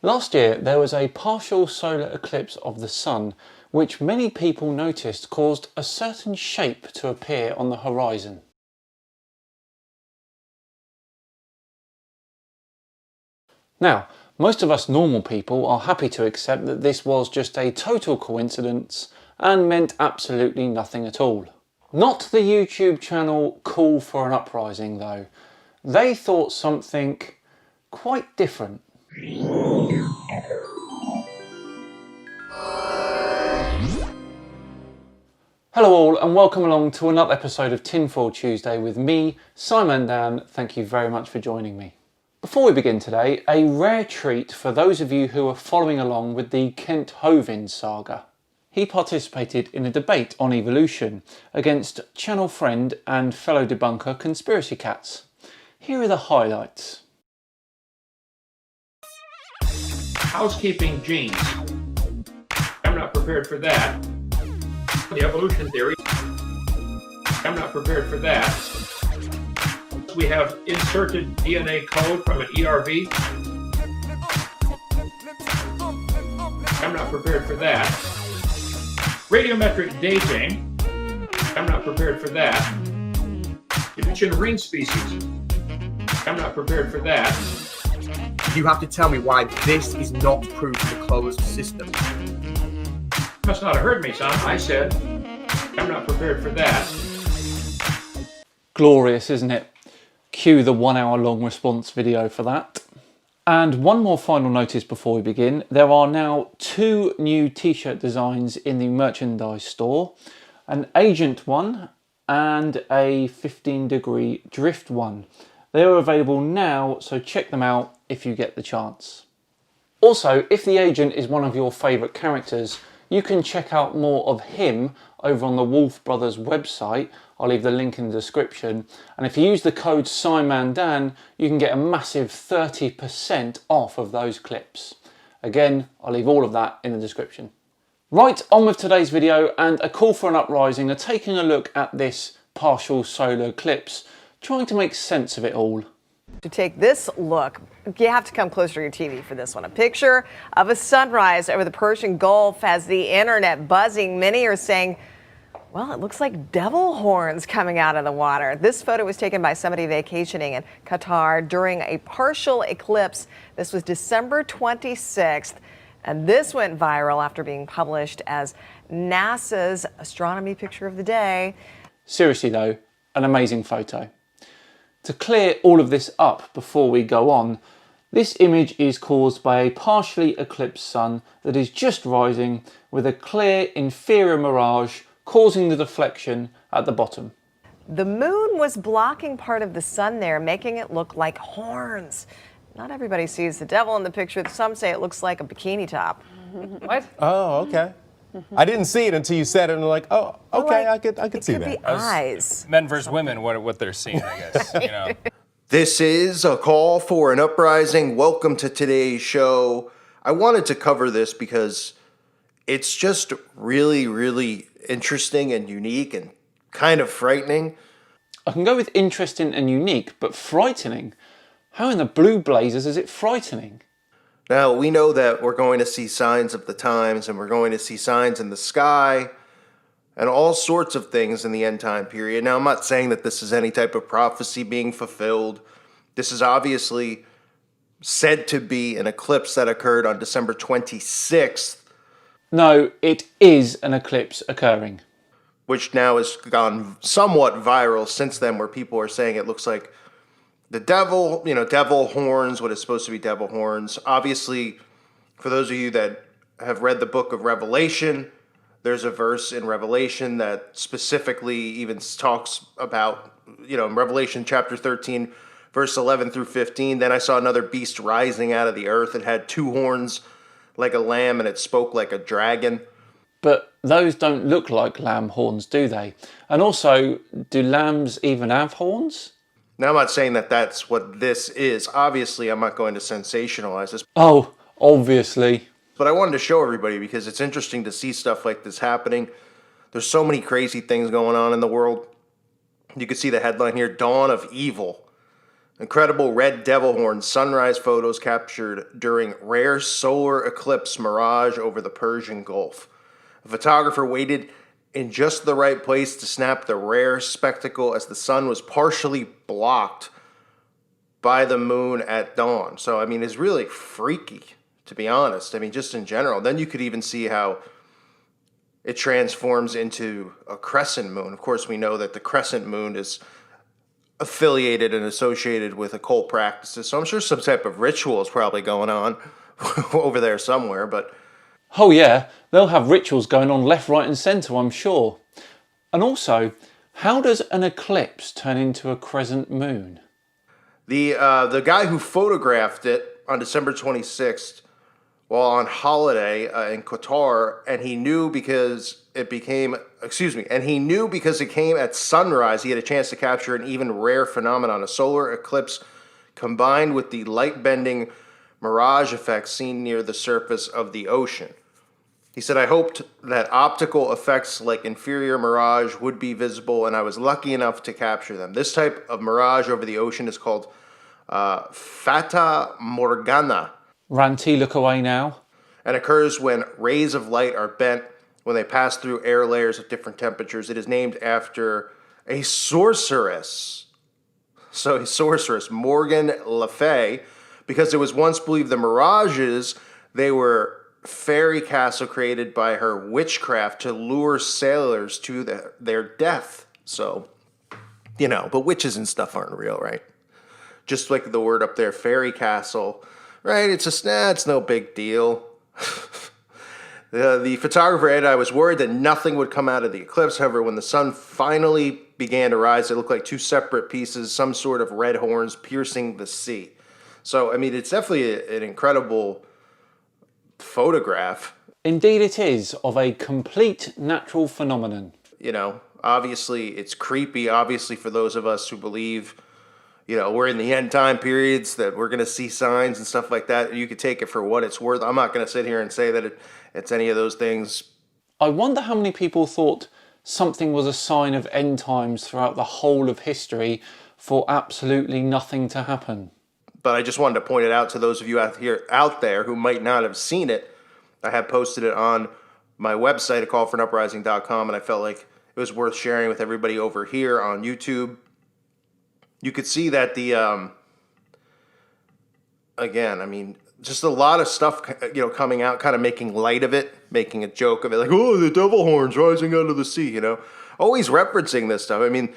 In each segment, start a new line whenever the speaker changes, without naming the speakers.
Last year there was a partial solar eclipse of the sun, which many people noticed caused a certain shape to appear on the horizon. Now, most of us normal people are happy to accept that this was just a total coincidence and meant absolutely nothing at all. Not the YouTube channel Call for an Uprising though. They thought something quite different. Hello all and welcome along to another episode of Tinfoil Tuesday with me, Simon Dan. Thank you very much for joining me. Before we begin today, a rare treat for those of you who are following along with the Kent Hovind saga. He participated in a debate on evolution against channel friend and fellow debunker Conspiracy Cats. Here are the highlights.
Housekeeping genes. I'm not prepared for that. The evolution theory. I'm not prepared for that. We have inserted DNA code from an ERV. I'm not prepared for that. Radiometric dating. I'm not prepared for that. You mentioned ring species. I'm not prepared for that.
You have to tell me why this is not proof of a closed system.
You must not have heard me, son. I said, I'm not prepared for that.
Glorious, isn't it? Cue the 1 hour long response video for that. And one more final notice before we begin. There are now 2 new t-shirt designs in the merchandise store. An Agent one and a 15-degree drift one. They are available now, so check them out if you get the chance. Also, if the Agent is one of your favourite characters, you can check out more of him over on the Wolf Brothers website. I'll leave the link in the description. And if you use the code SIMANDAN, you can get a massive 30% off of those clips. Again, I'll leave all of that in the description. Right, on with today's video, and a call for an uprising are taking a look at this partial solar eclipse, trying to make sense of it all.
To take this look, you have to come closer to your TV for this one. A picture of a sunrise over the Persian Gulf has the internet buzzing. Many are saying, well, it looks like devil horns coming out of the water. This photo was taken by somebody vacationing in Qatar during a partial eclipse. This was December 26th, and this went viral after being published as NASA's astronomy picture of the day.
Seriously though, an amazing photo. To clear all of this up before we go on, this image is caused by a partially eclipsed sun that is just rising with a clear inferior mirage causing the deflection at the bottom.
The moon was blocking part of the sun there, making it look like horns. Not everybody sees the devil in the picture. Some say it looks like a bikini top. What?
Oh, okay. I didn't see it until you said it, and I'm like, oh, okay,
Like,
I could see
it could
that.
be eyes.
Men versus women, what they're seeing, I guess. You know.
This is a call for an uprising. Welcome to today's show. I wanted to cover this because it's just really, really interesting and unique and kind of frightening.
I can go with interesting and unique, but frightening? How in the blue blazes is it frightening?
Now, we know that we're going to see signs of the times, and we're going to see signs in the sky and all sorts of things in the end time period. Now, I'm not saying that this is any type of prophecy being fulfilled. This is obviously said to be an eclipse that occurred on December 26th.
No, it is an eclipse occurring.
Which now has gone somewhat viral since then, where people are saying it looks like the devil, devil horns, what is supposed to be devil horns. Obviously, for those of you that have read the book of Revelation, there's a verse in Revelation that specifically even talks about, in Revelation chapter 13, verse 11 through 15, then I saw another beast rising out of the earth. It had 2 horns like a lamb, and it spoke like a dragon.
But those don't look like lamb horns, do they? And also, do lambs even have horns?
Now, I'm not saying that that's what this is. Obviously, I'm not going to sensationalize this.
Oh, obviously.
But I wanted to show everybody because it's interesting to see stuff like this happening. There's so many crazy things going on in the world. You can see the headline here, Dawn of Evil. Incredible red devil horn sunrise photos captured during rare solar eclipse mirage over the Persian Gulf. A photographer waited in just the right place to snap the rare spectacle as the sun was partially blocked by the moon at dawn. So, I mean, it's really freaky, to be honest. I mean, just in general. Then you could even see how it transforms into a crescent moon. Of course, we know that the crescent moon is affiliated and associated with occult practices. So I'm sure some type of ritual is probably going on over there somewhere, but
Oh yeah, they'll have rituals going on left, right and centre, I'm sure. And also, how does an eclipse turn into a crescent moon?
the guy who photographed it on December 26th while on holiday in Qatar, and he knew because it came at sunrise, he had a chance to capture an even rare phenomenon, a solar eclipse combined with the light-bending mirage effect seen near the surface of the ocean. He said, I hoped that optical effects like inferior mirage would be visible, and I was lucky enough to capture them. This type of mirage over the ocean is called Fata Morgana,
Ranty, look away now.
and occurs when rays of light are bent when they pass through air layers at different temperatures. It is named after a sorceress. So a sorceress, Morgan Le Fay, because it was once believed the mirages, they were fairy castle created by her witchcraft to lure sailors to their death. So, you know, but witches and stuff aren't real, right? Just like the word up there, fairy castle, right? It's no big deal. The photographer added, I was worried that nothing would come out of the eclipse. However, when the sun finally began to rise, it looked like two separate pieces, some sort of red horns piercing the sea. So, I mean, it's definitely an incredible photograph.
Indeed it is, of a complete natural phenomenon.
You know, obviously it's creepy, obviously for those of us who believe, you know, we're in the end time periods, that we're going to see signs and stuff like that. You could take it for what it's worth. I'm not going to sit here and say that it's any of those things.
I wonder how many people thought something was a sign of end times throughout the whole of history for absolutely nothing to happen.
But I just wanted to point it out to those of you out there who might not have seen it. I have posted it on my website, acallforunuprising.com, and I felt like it was worth sharing with everybody over here on YouTube. You could see that again, I mean, just a lot of stuff, you know, coming out, kind of making light of it, making a joke of it, like, oh, the devil horns rising out of the sea, you know, always referencing this stuff. I mean,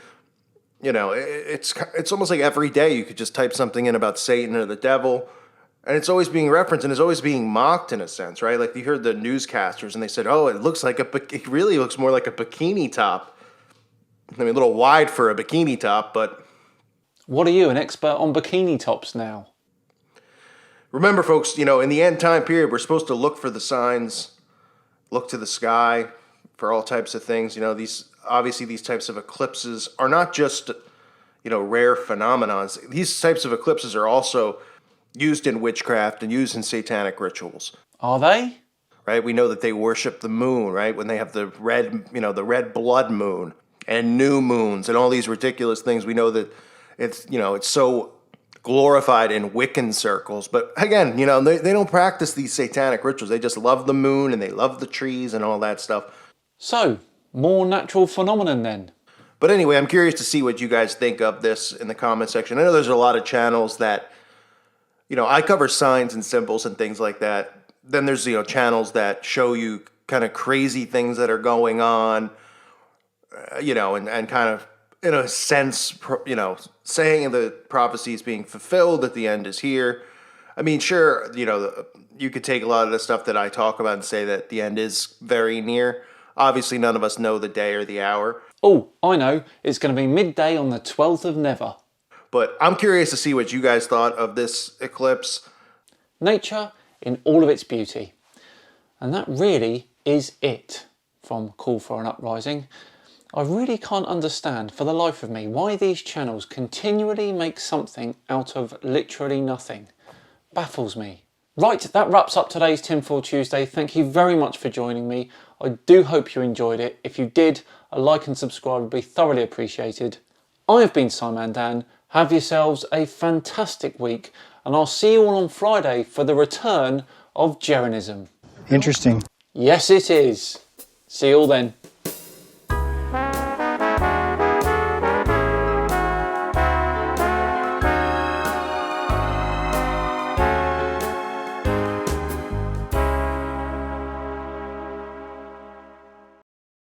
you know, it's almost like every day you could just type something in about Satan or the devil, and it's always being referenced and it's always being mocked in a sense, right? Like you heard the newscasters and they said, oh, it really looks more like a bikini top. I mean, a little wide for a bikini top, but...
What are you, an expert on bikini tops now?
Remember, folks, you know, in the end time period, we're supposed to look for the signs, look to the sky for all types of things. You know, these types of eclipses are not just, you know, rare phenomenons. These types of eclipses are also used in witchcraft and used in satanic rituals.
Are they?
Right? We know that they worship the moon, right? When they have the red blood moon and new moons and all these ridiculous things. We know that it's so glorified in Wiccan circles. But again, you know, they don't practice these satanic rituals. They just love the moon and they love the trees and all that stuff.
So, more natural phenomenon then.
But anyway, I'm curious to see what you guys think of this in the comment section. I know there's a lot of channels that, you know, I cover signs and symbols and things like that. Then there's, you know, channels that show you kind of crazy things that are going on, you know, and kind of, in a sense, you know, saying the prophecy is being fulfilled, that the end is here. I mean, sure, you know, you could take a lot of the stuff that I talk about and say that the end is very near. Obviously, none of us know the day or the hour.
Oh, I know. It's going to be midday on the 12th of Never.
But I'm curious to see what you guys thought of this eclipse.
Nature in all of its beauty. And that really is it from Call for an Uprising. I really can't understand for the life of me why these channels continually make something out of literally nothing. Baffles me. Right, that wraps up today's Tinfoil Tuesday. Thank you very much for joining me. I do hope you enjoyed it. If you did, a like and subscribe would be thoroughly appreciated. I have been Simon Dan. Have yourselves a fantastic week, and I'll see you all on Friday for the return of Jeranism.
Interesting.
Yes, it is. See you all then.